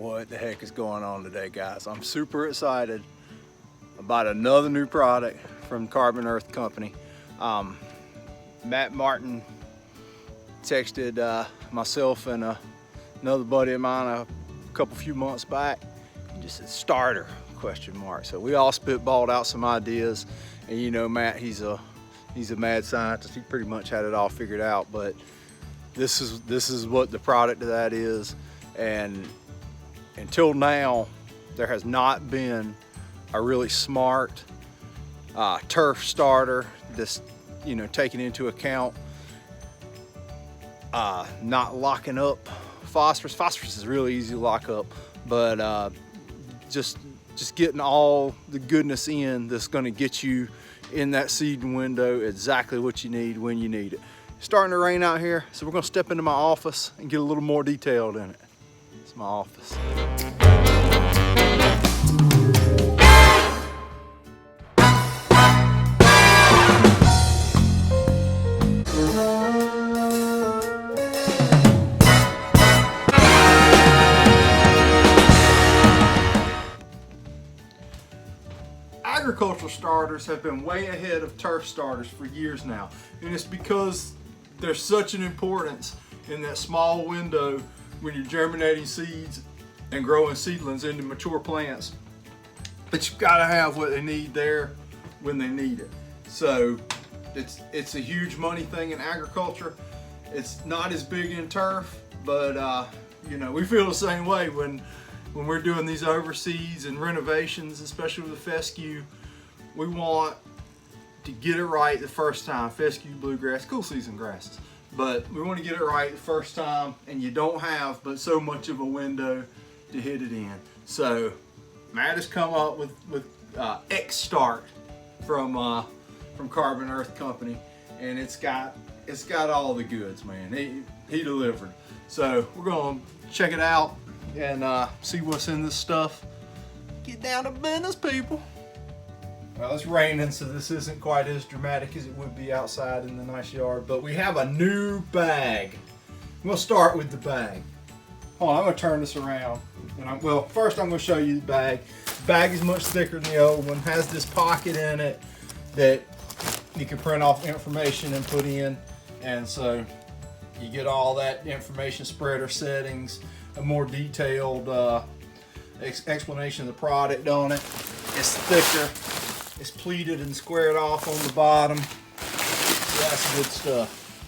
What the heck is going on today, guys? I'm super excited about another new product from Carbon Earth Company. Matt Martin texted myself and another buddy of mine a few months back and just said starter ? So we all spitballed out some ideas, and you know Matt, he's a mad scientist. He pretty much had it all figured out, but this is what the product of that is. And until now, there has not been a really smart turf starter that's, you know, taking into account not locking up phosphorus. Phosphorus is really easy to lock up, but just getting all the goodness in that's going to get you in that seeding window exactly what you need when you need it. It's starting to rain out here, so we're going to step into my office and get a little more detailed in it. It's my office. Agricultural starters have been way ahead of turf starters for years now, and it's because there's such an importance in that small window when you're germinating seeds and growing seedlings into mature plants. But you've got to have what they need there when they need it. So it's a huge money thing in agriculture. It's not as big in turf, but you know, we feel the same way when we're doing these overseas and renovations, especially with the fescue. We want to get it right the first time. Fescue, bluegrass, cool season grasses. But we want to get it right the first time, and you don't have but so much of a window to hit it in. So Matt has come up with X-Start from Carbon Earth Company, and it's got all the goods, man. He delivered. So we're gonna check it out and see what's in this stuff. Get down to business, people. Well, it's raining, so this isn't quite as dramatic as it would be outside in the nice yard, but we have a new bag. We'll start with the bag. Hold on, I'm gonna turn this around. And well, first I'm gonna show you the bag. The bag is much thicker than the old one. Has this pocket in it that you can print off information and put in, and so you get all that information, spreader settings, a more detailed explanation of the product on it. It's thicker. It's pleated and squared off on the bottom. So that's good stuff.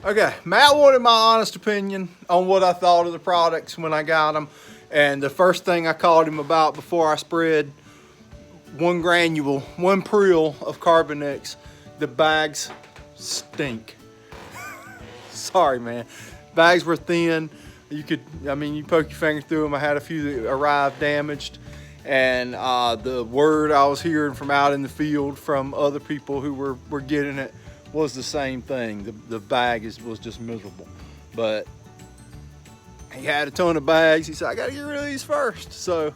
Okay, Matt wanted my honest opinion on what I thought of the products when I got them. And the first thing I called him about before I spread one prill of Carbonex, the bags stink. Sorry, man. Bags were thin. You poke your finger through them. I had a few that arrived damaged. And the word I was hearing from out in the field from other people who were getting it was the same thing. The bag was just miserable. But he had a ton of bags. He said, I gotta get rid of these first. So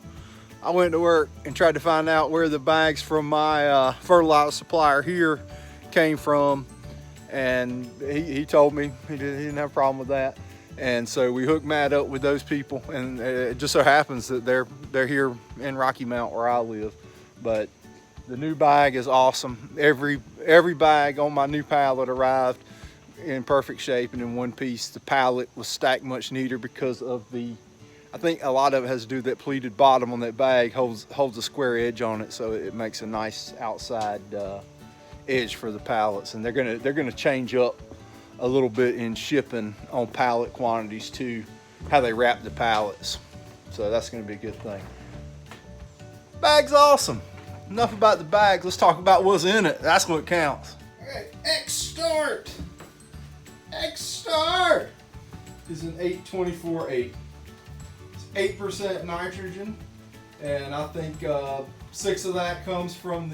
I went to work and tried to find out where the bags from my fertilizer supplier here came from. And he told me he didn't have a problem with that. And so we hooked Matt up with those people, and it just so happens that they're here in Rocky Mount where I live. But the new bag is awesome. Every bag on my new pallet arrived in perfect shape and in one piece. The pallet was stacked much neater because of I think a lot of it has to do with that pleated bottom on that bag holds a square edge on it, so it makes a nice outside edge for the pallets. And they're gonna change up a little bit in shipping on pallet quantities too, how they wrap the pallets. So that's gonna be a good thing. Bag's awesome. Enough about the bags, let's talk about what's in it. That's what counts. Okay, X-Start. X-Start is an 824-8. It's 8% nitrogen, and I think 6 of that comes from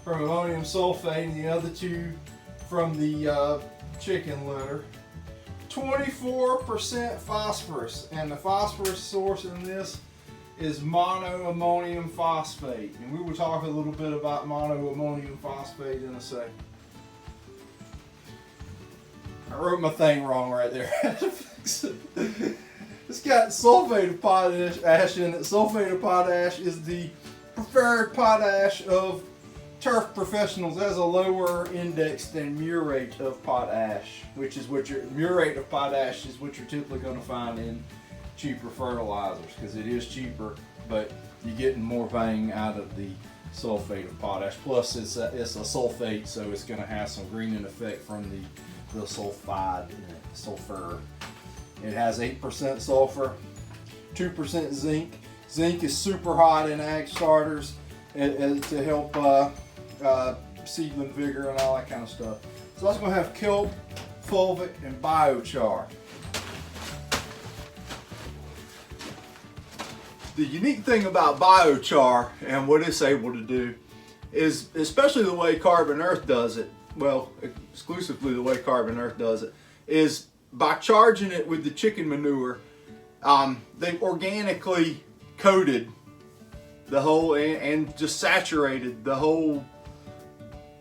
from ammonium sulfate, and the other 2 from the chicken litter. 24% phosphorus, and the phosphorus source in this is monoammonium phosphate, and we will talk a little bit about monoammonium phosphate in a second. I wrote my thing wrong right there. It's got sulfate of potash in it. Sulfate of potash is the preferred potash of turf professionals. It has a lower index than murate of potash, which is what murate of potash is what you're typically going to find in cheaper fertilizers, because it is cheaper, but you're getting more bang out of the sulfate of potash. Plus, it's a sulfate, so it's going to have some greening effect from the sulfide in it, sulfur. It has 8% sulfur, 2% zinc. Zinc is super hot in ag starters to help seedling vigor and all that kind of stuff. So it's going to have kelp, fulvic, and biochar. The unique thing about biochar and what it's able to do is, especially the way Carbon Earth does it, well, exclusively the way Carbon Earth does it, is by charging it with the chicken manure, they've organically coated the whole and just saturated the whole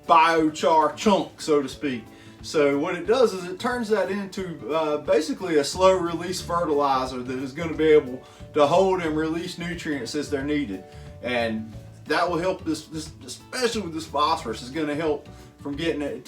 biochar chunk, so to speak. So what it does is it turns that into basically a slow release fertilizer that is going to be able to hold and release nutrients as they're needed, and that will help this especially with this phosphorus, is going to help from getting it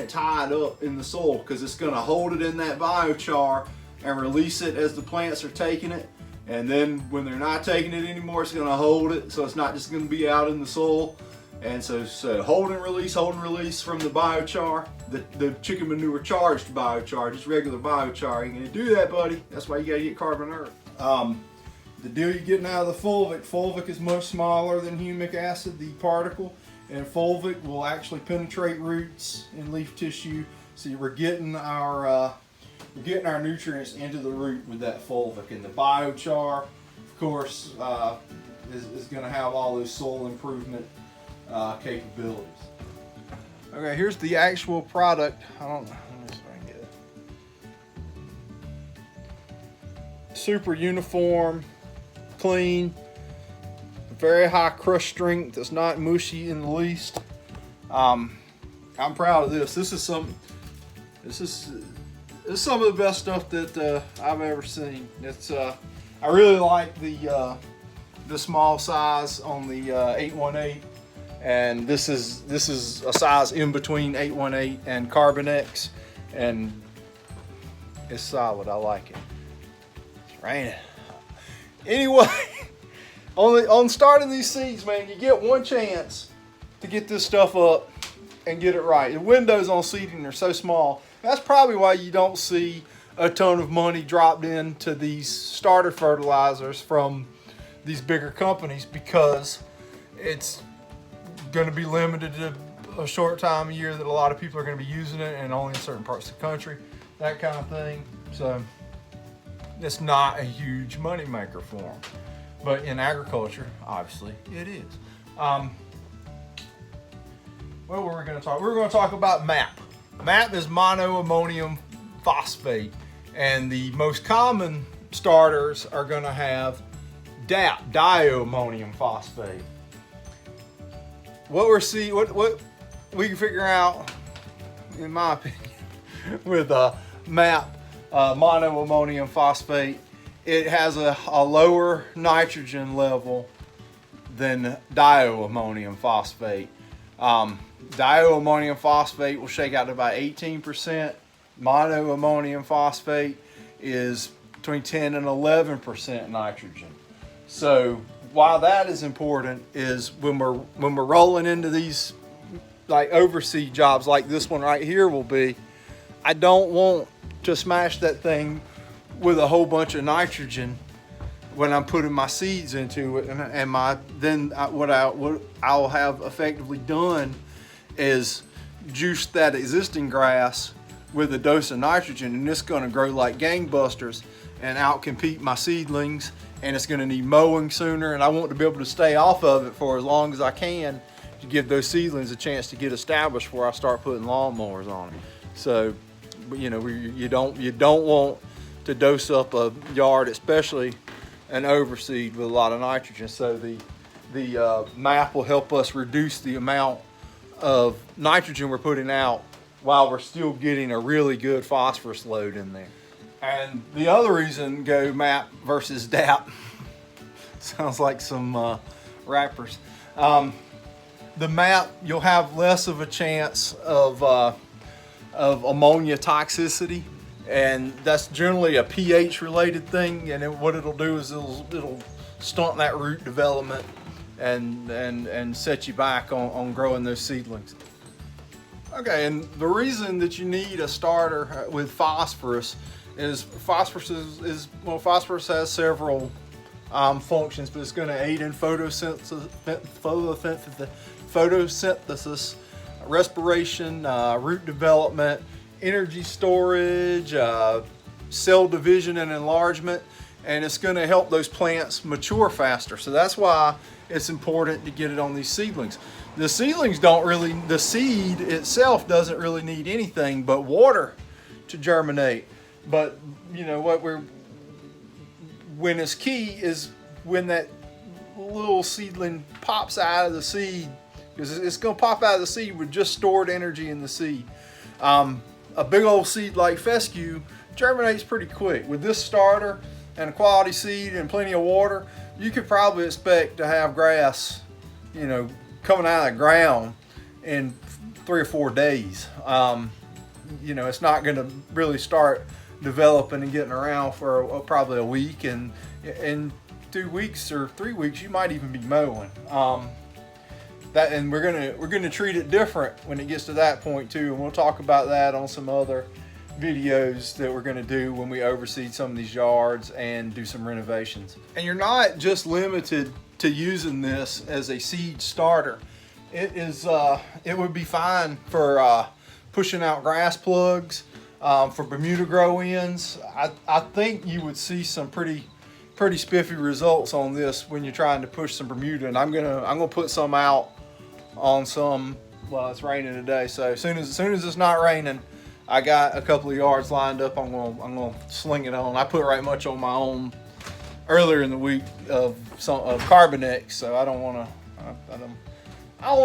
tied up in the soil, because it's going to hold it in that biochar and release it as the plants are taking it, and then when they're not taking it anymore, it's going to hold it, so it's not just going to be out in the soil. And so hold and release from the biochar, the chicken manure charged biochar, just regular biochar. You're going to do that, buddy. That's why you got to get Carbon Earth. The deal you're getting out of the fulvic is much smaller than humic acid, the particle, and fulvic will actually penetrate roots and leaf tissue. So we're getting our nutrients into the root with that fulvic. And the biochar, of course, is going to have all those soil improvement capabilities. Okay, here's the actual product. I don't know if I can get it. Super uniform, clean, very high crush strength. It's not mushy in the least. I'm proud of this. This is some of the best stuff that I've ever seen. It's I really like the small size on the 818. And this is a size in between 818 and Carbon X, and it's solid. I like it. It's raining. Anyway, on starting these seeds, man, you get one chance to get this stuff up and get it right. The windows on seeding are so small. That's probably why you don't see a ton of money dropped into these starter fertilizers from these bigger companies, because it's going to be limited to a short time a year that a lot of people are going to be using it, and only in certain parts of the country, that kind of thing. So it's not a huge money maker for them, but in agriculture, obviously it is. What were we going to talk? We were going to talk about MAP. MAP is monoammonium phosphate, and the most common starters are going to have DAP, diammonium phosphate. What we can figure out, in my opinion, with MAP, monoammonium phosphate, it has a lower nitrogen level than diammonium phosphate. Diammonium phosphate will shake out to about 18%. Monoammonium phosphate is between 10 and 11% nitrogen. So why that is important is when we're rolling into these like overseed jobs like this one right here will be, I don't want to smash that thing with a whole bunch of nitrogen when I'm putting my seeds into it, what I'll have effectively done is juice that existing grass with a dose of nitrogen, and it's going to grow like gangbusters and outcompete my seedlings, and it's going to need mowing sooner, and I want to be able to stay off of it for as long as I can to give those seedlings a chance to get established before I start putting lawnmowers on it. So, you know, you don't want to dose up a yard, especially an overseed, with a lot of nitrogen. So the MAP will help us reduce the amount of nitrogen we're putting out while we're still getting a really good phosphorus load in there. And the other reason go MAP versus DAP sounds like some rappers. The MAP, you'll have less of a chance of ammonia toxicity, and that's generally a pH related thing, and what it'll do is it'll stunt that root development and set you back on growing those seedlings. Okay, and the reason that you need a starter with phosphorus is phosphorus has several functions, but it's going to aid in photosynthesis, respiration, root development, energy storage, cell division and enlargement, and it's going to help those plants mature faster. So that's why it's important to get it on these seedlings. The seedlings the seed itself doesn't really need anything but water to germinate. But you know when it's key is when that little seedling pops out of the seed, because it's going to pop out of the seed with just stored energy in the seed. A big old seed like fescue germinates pretty quick. With this starter and a quality seed and plenty of water, you could probably expect to have grass, you know, coming out of the ground in 3 or 4 days. You know, it's not going to really start developing and getting around for probably a week, and in 2 weeks or 3 weeks you might even be mowing. And we're gonna treat it different when it gets to that point too, and we'll talk about that on some other videos that we're gonna do when we overseed some of these yards and do some renovations. And you're not just limited to using this as a seed starter. It would be fine for pushing out grass plugs, for Bermuda grow ends. I think you would see some pretty spiffy results on this when you're trying to push some Bermuda, and I'm gonna put some out on some. Well, it's raining today, so as soon as it's not raining, I got a couple of yards lined up. I'm gonna sling it on. I put right much on my own earlier in the week of Carbonex, so I don't want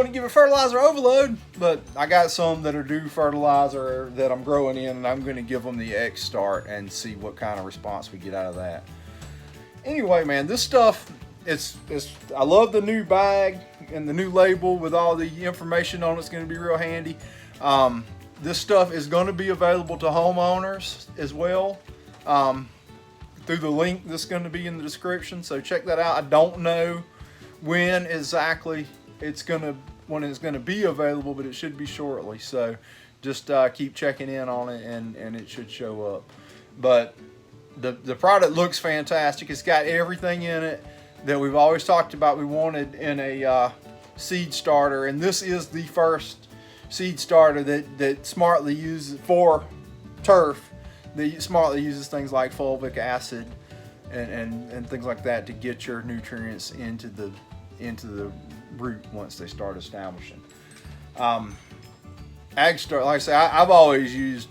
to give it fertilizer overload, but I got some that are due fertilizer that I'm growing in, and I'm going to give them the X start and see what kind of response we get out of that. Anyway, man, this stuff, I love the new bag and the new label with all the information on it's going to be real handy. This stuff is going to be available to homeowners as well, through the link that's going to be in the description, so check that out. I don't know when exactly it's going to be available, but it should be shortly, so just keep checking in on it, and it should show up. But the product looks fantastic. It's got everything in it that we've always talked about we wanted in a seed starter, and this is the first seed starter that smartly uses for turf, that smartly uses things like fulvic acid and things like that to get your nutrients into the root once they start establishing. Ag start, like I say, I've always used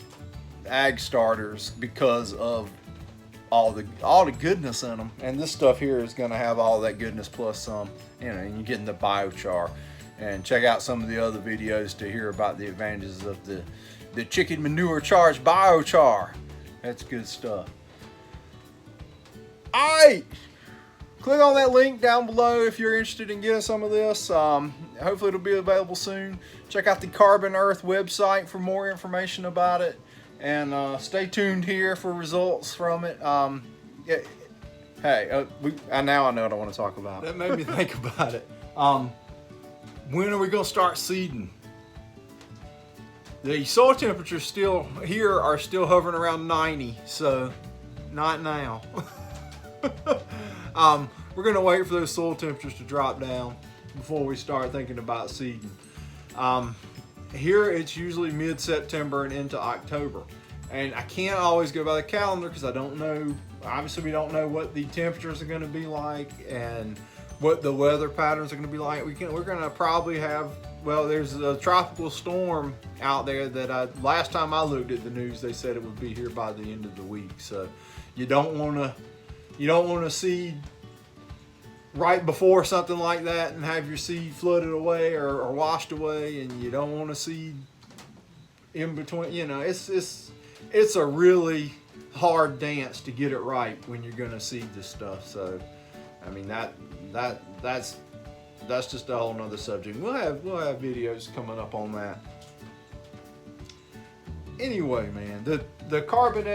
ag starters because of all the goodness in them, and this stuff here is going to have all that goodness plus some, you know, and you're getting the biochar. And check out some of the other videos to hear about the advantages of the chicken manure charged biochar. That's good stuff. Alright, click on that link down below if you're interested in getting some of this. Hopefully it'll be available soon. Check out the Carbon Earth website for more information about it, and stay tuned here for results from it. Hey, now I know what I want to talk about. That made me think about it. When are we going to start seeding? The soil temperatures still here are still hovering around 90, so not now. We're going to wait for those soil temperatures to drop down before we start thinking about seeding. Here it's usually mid-September and into October, and I can't always go by the calendar because I don't know. Obviously, we don't know what the temperatures are going to be like and what the weather patterns are going to be like. We're going to probably have, well, there's a tropical storm out there that last time I looked at the news, they said it would be here by the end of the week. So you don't want to seed right before something like that and have your seed flooded away or washed away, and you don't want to seed in between. You know, it's a really hard dance to get it right when you're gonna seed this stuff. So, I mean that's just a whole nother subject. We'll have videos coming up on that. Anyway, man, the Carbon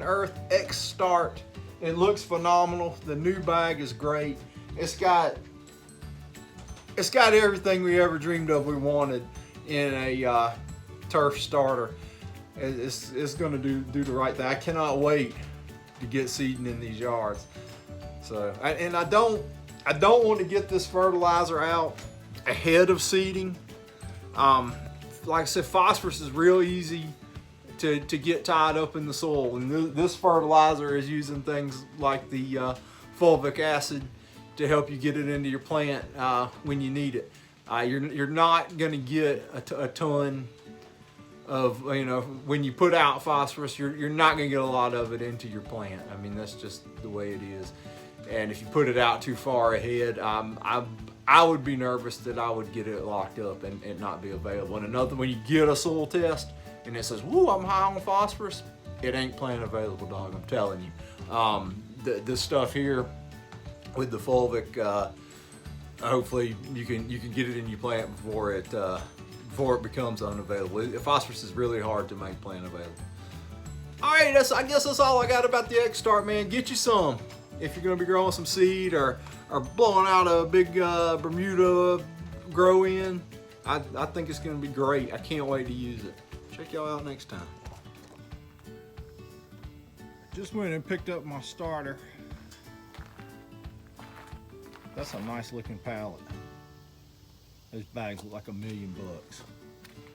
Earth X Start, it looks phenomenal. The new bag is great. It's got everything we ever dreamed of we wanted in a turf starter. It's gonna do the right thing. I cannot wait to get seeding in these yards. So, and I don't want to get this fertilizer out ahead of seeding. Like I said, phosphorus is real easy to get tied up in the soil, and this fertilizer is using things like the fulvic acid to help you get it into your plant when you need it. You're not going to get a ton of, when you put out phosphorus, you're not going to get a lot of it into your plant. I mean, that's just the way it is. And if you put it out too far ahead, I would be nervous that I would get it locked up and not be available. And another, when you get a soil test and it says, "Woo, I'm high on phosphorus," it ain't plant available, dog. I'm telling you. The stuff here with the fulvic, hopefully you can get it in your plant before it becomes unavailable. Phosphorus is really hard to make plant available. All right, I guess that's all I got about the X Start, man. Get you some if you're gonna be growing some seed or blowing out a big Bermuda grow in. I think it's gonna be great. I can't wait to use it. Check y'all out next time. Just went and picked up my starter. That's a nice looking pallet. Those bags look like $1,000,000.